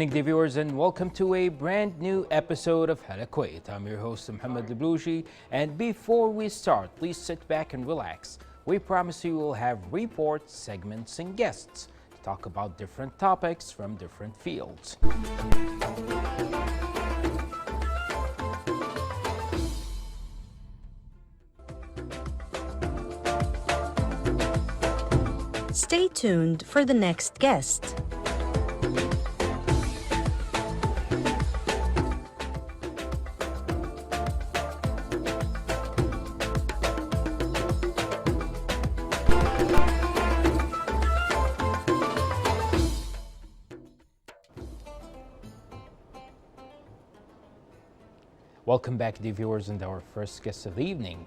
evening, dear viewers, and welcome to a brand new episode of Hala Kuwait. I'm your host, Mohammed Leblouji, and before we start, please sit back and relax. We promise you will have reports, segments, and guests to talk about different topics from different fields. Stay tuned for the next guest. Welcome back, dear viewers, and our first guest of the evening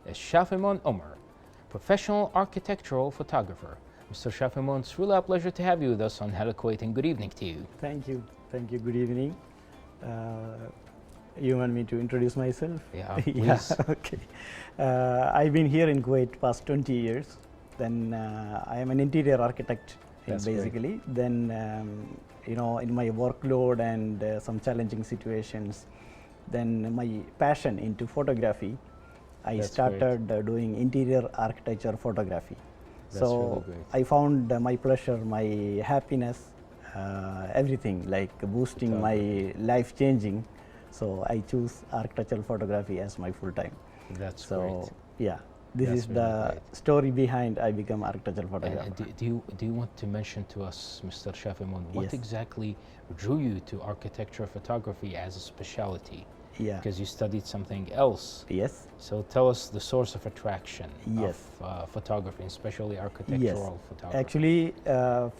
is Shafimon Omar, professional architectural photographer. Mr. Shafimon, it's really a pleasure to have you with us on Hala Kuwait, and good evening to you. Thank you. Thank you. Good evening. You want me to introduce myself? Yeah, please. Okay. I've been here in Kuwait past 20 years. Then I am an interior architect, basically. Great. Then, in my workload and some challenging situations, then my passion into photography, I started doing interior architecture photography. That's so really great. I found my pleasure, my happiness, everything like boosting my life changing. So I choose architectural photography as my full time. That's so great. Yeah, this That's is really the great. story behind I become architectural photographer. Do you want to mention to us, Mr. Shafimon, what Yes. exactly drew you to architecture photography as a specialty? Yeah. Because you studied something else. Yes. So tell us the source of attraction Yes. of photography, especially architectural photography. Actually,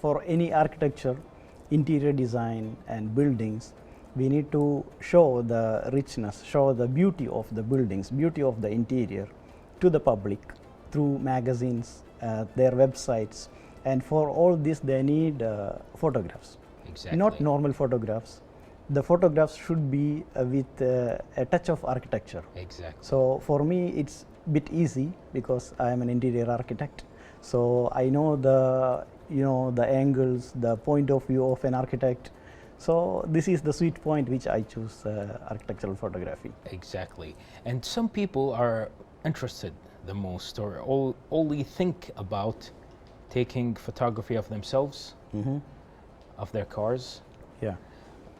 for any architecture, interior design and buildings, we need to show the richness, show the beauty of the buildings, beauty of the interior to the public through magazines, their websites, and for all this they need photographs. Exactly. Not normal photographs. The photographs should be with a touch of architecture. Exactly. So for me, it's a bit easy because I am an interior architect. So I know the angles, the point of view of an architect. So this is the sweet point which I choose architectural photography. Exactly. And some people are interested the most or only think about taking photography of themselves, of their cars, Yeah.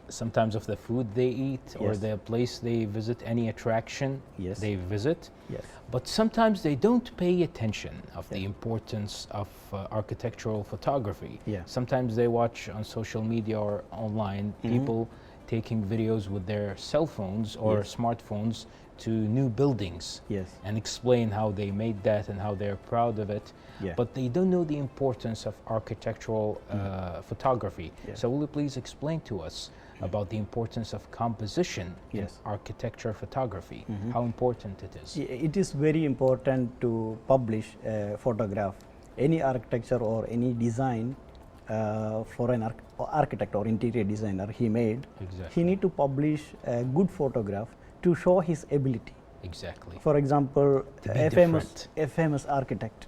sometimes of the food they eat or Yes. the place they visit, any attraction Yes. they visit. Yes. But sometimes they don't pay attention of the Yeah. importance of architectural photography. Yeah. Sometimes they watch on social media or online people taking videos with their cell phones or Yes. smartphones to new buildings Yes. and explain how they made that and how they're proud of it. Yeah. But they don't know the importance of architectural photography. Yeah. So will you please explain to us about the importance of composition in Yes. architecture photography, how important it is? It is very important to publish a photograph, any architecture or any design for an architect or interior designer he made. Exactly. He need to publish a good photograph to show his ability. Exactly. For example, To be a famous architect,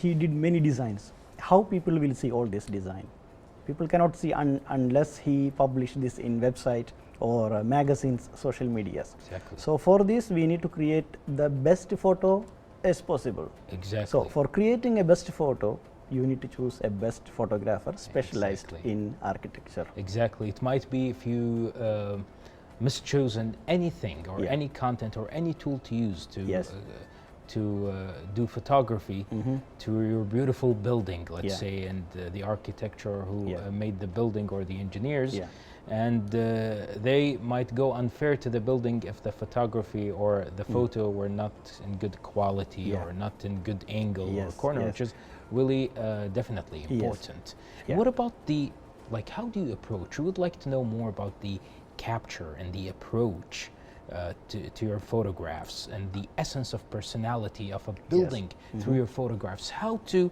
he did many designs. How people will see all this design? People cannot see unless he published this in website or magazines, social medias. Exactly. So for this, we need to create the best photo as possible. Exactly. So for creating a best photo, you need to choose a best photographer specialized Exactly. in architecture. Exactly. It might be if you mischosen anything or Yeah. any content or any tool to use to Yes. do photography to your beautiful building, let's Yeah. say, and the architecture who Yeah. Made the building or the engineers. Yeah. And they might go unfair to the building if the photography or the photo were not in good quality Yeah. or not in good angle or Yes, corner, yes. which is really definitely important. Yeah. What about how do you approach? We would like to know more about the capture and the approach to your photographs and the essence of personality of a building through your photographs. How to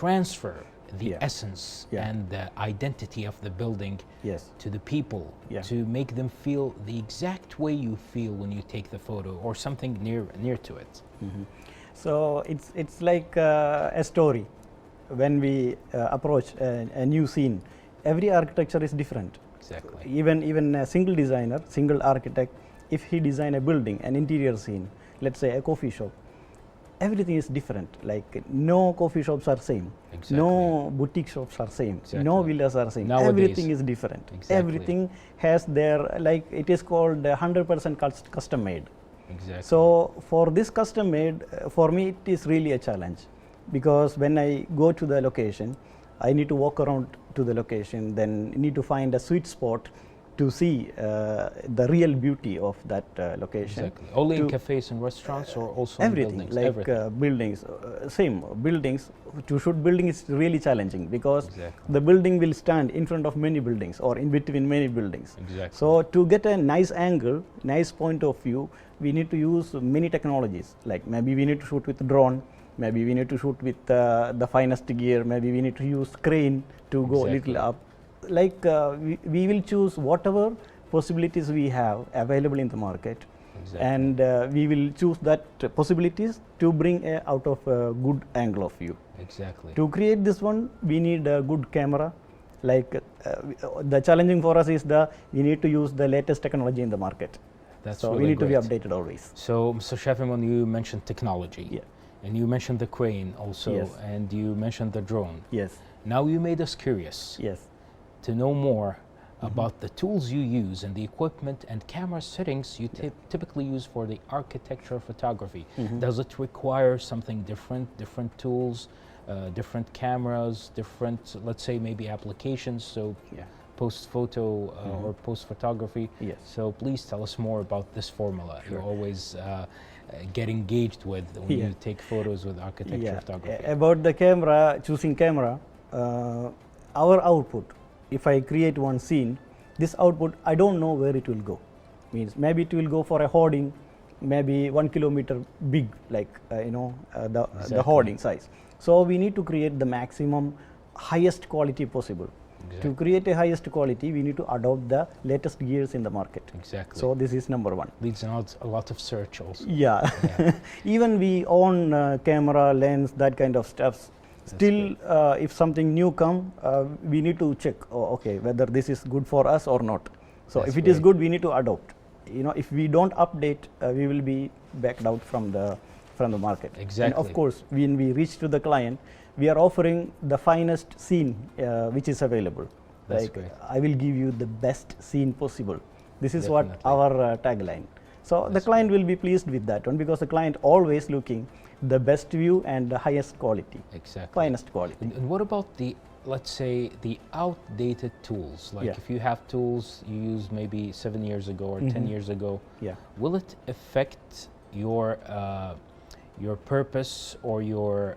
transfer the essence and the identity of the building to the people, to make them feel the exact way you feel when you take the photo or something near to it. So it's like a story. When we approach a new scene, every architecture is different. Exactly. Even a single designer, single architect, if he design a building, an interior scene, let's say a coffee shop, everything is different. Like no coffee shops are same, Exactly. no boutique shops are same, Exactly. no villas are same. Nowadays. Everything is different. Exactly. Everything has their, like it is called 100% custom made. Exactly. So for this custom made, for me it is really a challenge, because when I go to the location, I need to walk around to the location, then need to find a sweet spot to see the real beauty of that location. Exactly. Only in to- cafes and restaurants, or also in Everything, buildings? like Everything. buildings, same buildings. To shoot building is really challenging, because Exactly. the building will stand in front of many buildings or in between many buildings. Exactly. So to get a nice angle, nice point of view, we need to use many technologies. Like maybe we need to shoot with drone, maybe we need to shoot with the finest gear, maybe we need to use crane to go a Exactly. little up. Like we will choose whatever possibilities we have available in the market, Exactly. and we will choose that possibilities to bring out of a good angle of view. Exactly. To create this one, we need a good camera. Like the challenging for us is we need to use the latest technology in the market. That's So really we need great. to be updated always. So, Shafimon, you mentioned technology. Yeah. And you mentioned the crane also, Yes. and you mentioned the drone. Yes. Now you made us curious Yes. to know more about the tools you use and the equipment and camera settings you typically use for the architecture photography. Does it require something different tools, different cameras, different, let's say, maybe applications, so Yeah. post photo or post photography? Yes. So please tell us more about this formula you Sure. always get engaged with when Yeah. you take photos with architecture photography. About the camera, choosing camera, our output, if I create one scene, this output, I don't know where it will go. Means maybe it will go for a hoarding, maybe 1 kilometer big, like the Exactly. hoarding size. So we need to create the maximum highest quality possible. Exactly. To create a highest quality, we need to adopt the latest gears in the market. Exactly. So this is number one. Leads out a lot of search also. Yeah. Yeah. Even we own camera, lens, that kind of stuff. Still, if something new come, we need to check, okay, whether this is good for us or not. So That's if it is great. good, we need to adopt. If we don't update, we will be backed out from the market. And Exactly. of course, when we reach to the client, we are offering the finest scene which is available. That's Like, great. I will give you the best scene possible. This is what Definitely. our tagline. So the That's client will be pleased with that one, because the client always looking the best view and the highest quality, Exactly. finest quality. And what about the, let's say, the outdated tools? Like Yeah. if you have tools you used maybe 7 years ago or 10 years ago, Yeah. will it affect your purpose or your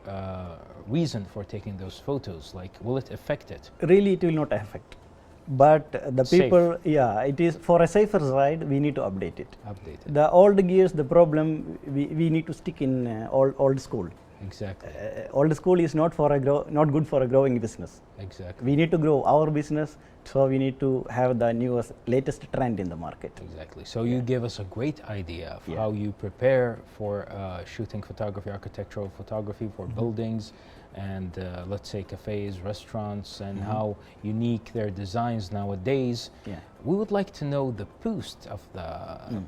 reason for taking those photos? Like, will it affect it? Really, it will not affect. But the Safe. people, yeah, it is for a safer side, we need to update it. Update it. The old gears, the problem, we need to stick in old school. Exactly. Old school is not not good for a growing business. Exactly. We need to grow our business, so we need to have the newest, latest trend in the market. Exactly. So you give us a great idea of Yeah. how you prepare for shooting photography, architectural photography for buildings, and let's say cafes, restaurants, and how unique their designs nowadays. Yeah. We would like to know the boost of the,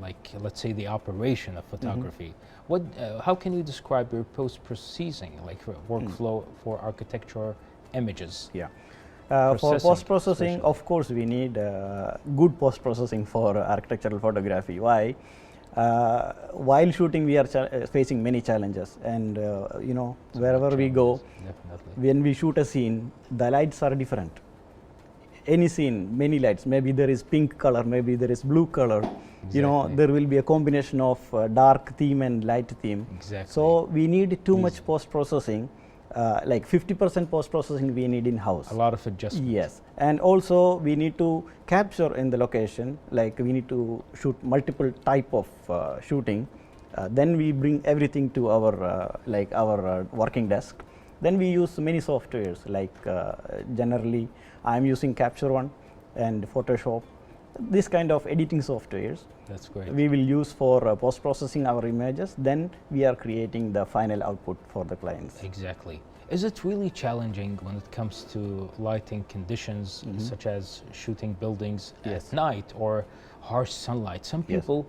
like, let's say, the operation of photography. What? How can you describe your post-processing, like workflow for architecture images? Yeah. For Processing, post-processing, especially. of course, we need good post-processing for architectural photography. Why? While shooting, we are facing many challenges, and wherever we go, Definitely. when we shoot a scene, the lights are different. Any scene, many lights. Maybe there is pink color, maybe there is blue color. Exactly. There will be a combination of dark theme and light theme. Exactly. So we need too much Please. post-processing. Like 50% post-processing we need in-house. A lot of adjustments. Yes, and also we need to capture in the location, like we need to shoot multiple type of shooting. Then we bring everything to our working desk. Then we use many softwares, like generally I am using Capture One and Photoshop. This kind of editing softwares That's great. we will use for post-processing our images. Then we are creating the final output for the clients. Exactly. Is it really challenging when it comes to lighting conditions, such as shooting buildings Yes. at night or harsh sunlight? Some Yes. people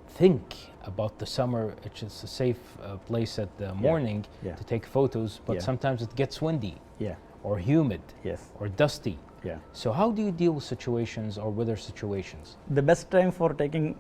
think about the summer, it's just a safe place at the morning Yeah. to take photos, but Yeah. sometimes it gets windy Yeah. or humid Yes. or dusty. Yeah. So how do you deal with situations or weather situations? The best time for taking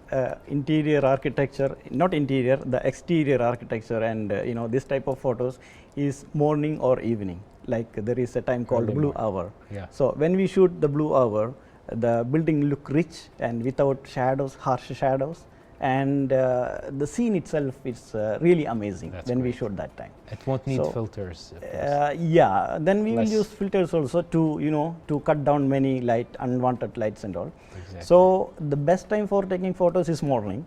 interior architecture, not interior, the exterior architecture and this type of photos is morning or evening. Like there is a time called Early blue morning. hour. Yeah. So when we shoot the blue hour, the building look rich and without shadows, harsh shadows, and the scene itself is really amazing. That's when we great. shoot that time. It won't need So, filters. Of course. Yeah, then we will Less. use filters also to cut down many unwanted lights and all. Exactly. So the best time for taking photos is morning.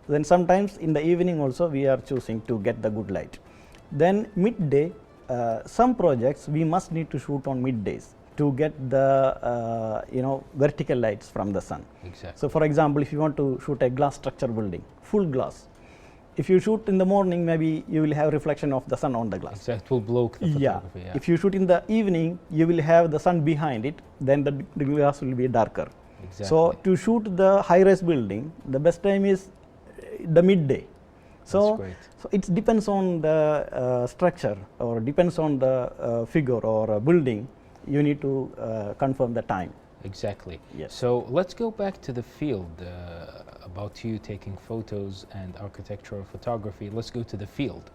Then sometimes in the evening also we are choosing to get the good light. Then midday, some projects we must need to shoot on middays to get the vertical lights from the sun. Exactly. So for example, if you want to shoot a glass structure building, full glass, if you shoot in the morning, maybe you will have reflection of the sun on the glass. Exactly. It will block the Yeah. photography. Yeah. If you shoot in the evening, you will have the sun behind it, then the glass will be darker. Exactly. So to shoot the high-rise building, the best time is the midday. So, That's great. so it depends on the structure or depends on the figure or building. You need to confirm the time. Exactly. Yes. So let's go back to the field about you taking photos and architectural photography. Let's go to the field.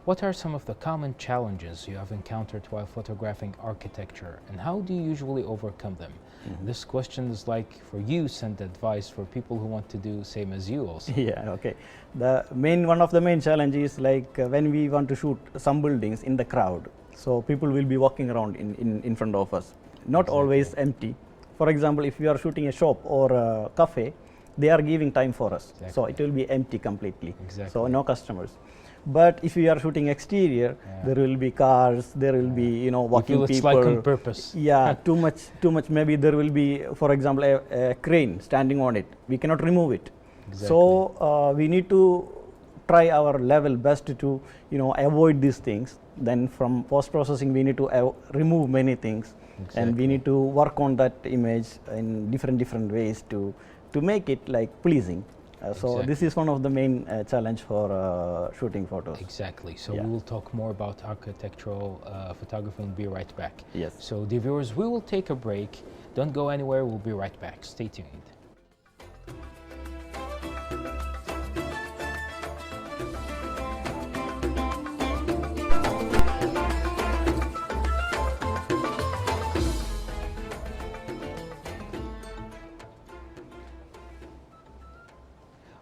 What are some of the common challenges you have encountered while photographing architecture, and how do you usually overcome them? This question is like for you, send advice for people who want to do same as you also. Yeah, okay. One of the main challenges is like when we want to shoot some buildings in the crowd, so people will be walking around in front of us, not Exactly. always empty. For example, if we are shooting a shop or a cafe, they are giving time for us, so Exactly. it will be empty completely. Exactly. So no customers. But if we are shooting exterior, Yeah. there will be cars, there will be You walking feel it's people. like on purpose. Yeah, too much. Maybe there will be, for example, a crane standing on it. We cannot remove it. Exactly. So we need to try our level best to avoid these things. Then from post processing, we need to remove many things, and Exactly. we need to work on that image in different ways to make it like pleasing. So Exactly. this is one of the main challenge for shooting photos. Exactly. So Yeah. we will talk more about architectural photography and be right back. Yes. So dear viewers, we will take a break. Don't go anywhere. We'll be right back. Stay tuned.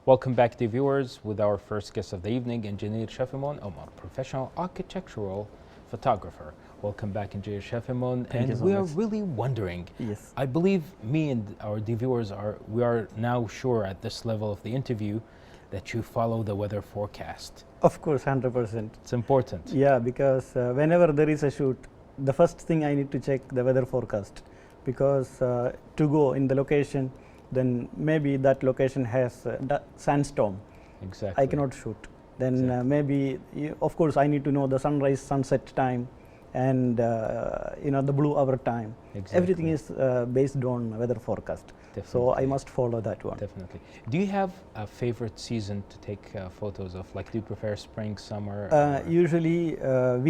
Welcome back, dear viewers, with our first guest of the evening, Engineer Shafimon Omar, professional architectural photographer. Welcome back, Engineer Shafimon. Thank you And so we are much. really wondering, Yes. I believe me and our dear viewers we are now sure at this level of the interview that you follow the weather forecast. Of course, 100%. It's important. Yeah, because whenever there is a shoot, the first thing I need to check the weather forecast, because to go in the location, then maybe that location has sandstorm. Exactly. I cannot shoot. Then Exactly. maybe, of course, I need to know the sunrise, sunset time, and the blue hour time. Exactly. Everything is based on weather forecast. So I Definitely. must follow that one. Definitely. Do you have a favorite season to take photos of? Like, do you prefer spring, summer? or- Usually,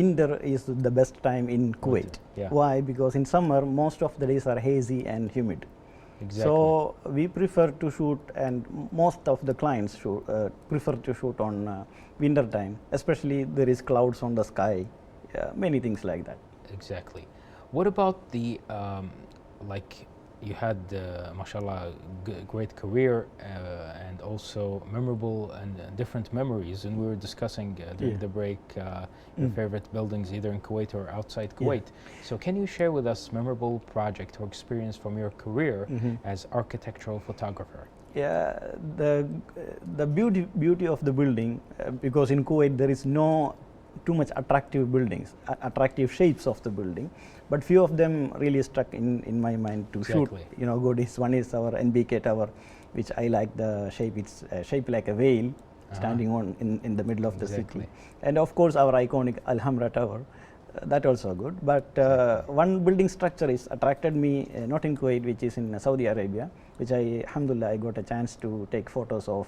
winter is the best time in Kuwait. Yeah. Why? Because in summer, most of the days are hazy and humid. Exactly. So we prefer to shoot, and most of the clients prefer to shoot on winter time, especially there is clouds on the sky, many things like that. Exactly. What about the like you had mashallah great career and also memorable and different memories, and we were discussing during Yeah. the break your favorite buildings either in Kuwait or outside Kuwait. So can you share with us memorable project or experience from your career as architectural photographer? Yeah, the beauty of the building, because in Kuwait there is no too much attractive buildings, attractive shapes of the building, but few of them really stuck in my mind to Exactly. shoot. Good is one is our NBK tower, which I like the shape. It's shaped like a whale, standing on in the middle of the Exactly. city. And of course, our iconic Alhambra Tower. That also good. But one building structure is attracted me, not in Kuwait, which is in Saudi Arabia, which alhamdulillah, I got a chance to take photos of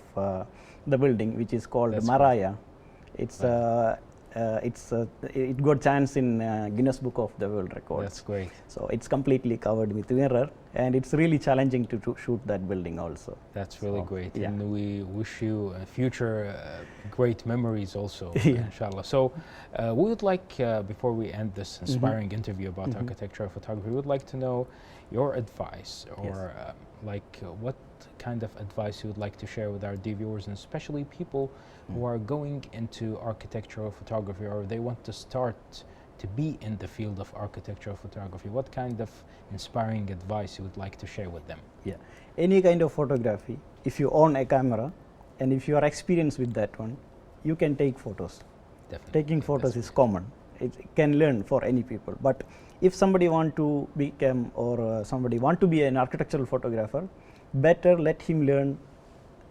the building, which is called That's Maraya. It's Right. it got chance in Guinness Book of the World Records. That's great. So it's completely covered with mirror, and it's really challenging to shoot that building also. That's really So, great. yeah. And we wish you future great memories also, Yeah. inshallah. So we would like, before we end this inspiring interview about architecture photography, we would like to know your advice, or what kind of advice you would like to share with our dear viewers, and especially people who are going into architectural photography, or they want to start to be in the field of architectural photography. What kind of inspiring advice you would like to share with them? Yeah, any kind of photography, if you own a camera and if you are experienced with that one, you can take photos. Definitely. Taking photos That's is common. It can learn for any people. But if somebody want to become, or somebody want to be an architectural photographer, better let him learn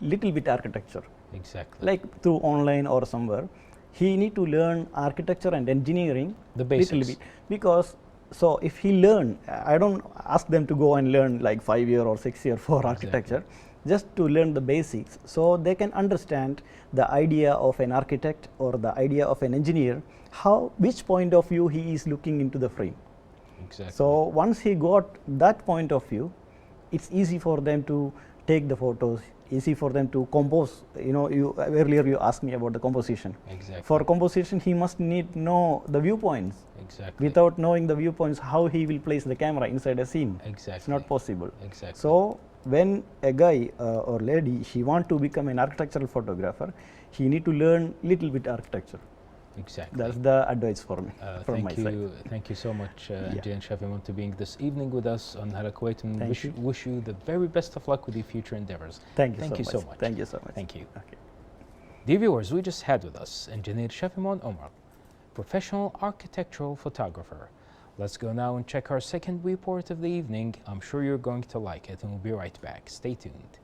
little bit architecture, Exactly. like through online or somewhere. He need to learn architecture and engineering The basics. little bit, because so if he learn, I don't ask them to go and learn like 5 year or 6 year for architecture, just to learn the basics, so they can understand the idea of an architect or the idea of an engineer, which point of view he is looking into the frame. Exactly. So once he got that point of view, it's easy for them to take the photos, easy for them to compose. You know, earlier you asked me about the composition. Exactly. For composition, he must know the viewpoints. Exactly. Without knowing the viewpoints, how he will place the camera inside a scene? Exactly. It's not possible. Exactly. So when a guy or lady, he want to become an architectural photographer, he need to learn little bit architecture. Exactly. That's the advice for me, from my side. Thank you so much, Yeah. Engineer Shafimon, to being this evening with us on Hala Kuwait, and Thank you. wish you the very best of luck with your future endeavors. Thank you Thank so you much. so much. Thank you so much. Thank you. Okay. Dear viewers, we just had with us Engineer Shafimon Omar, professional architectural photographer. Let's go now and check our second report of the evening. I'm sure you're going to like it, and we'll be right back. Stay tuned.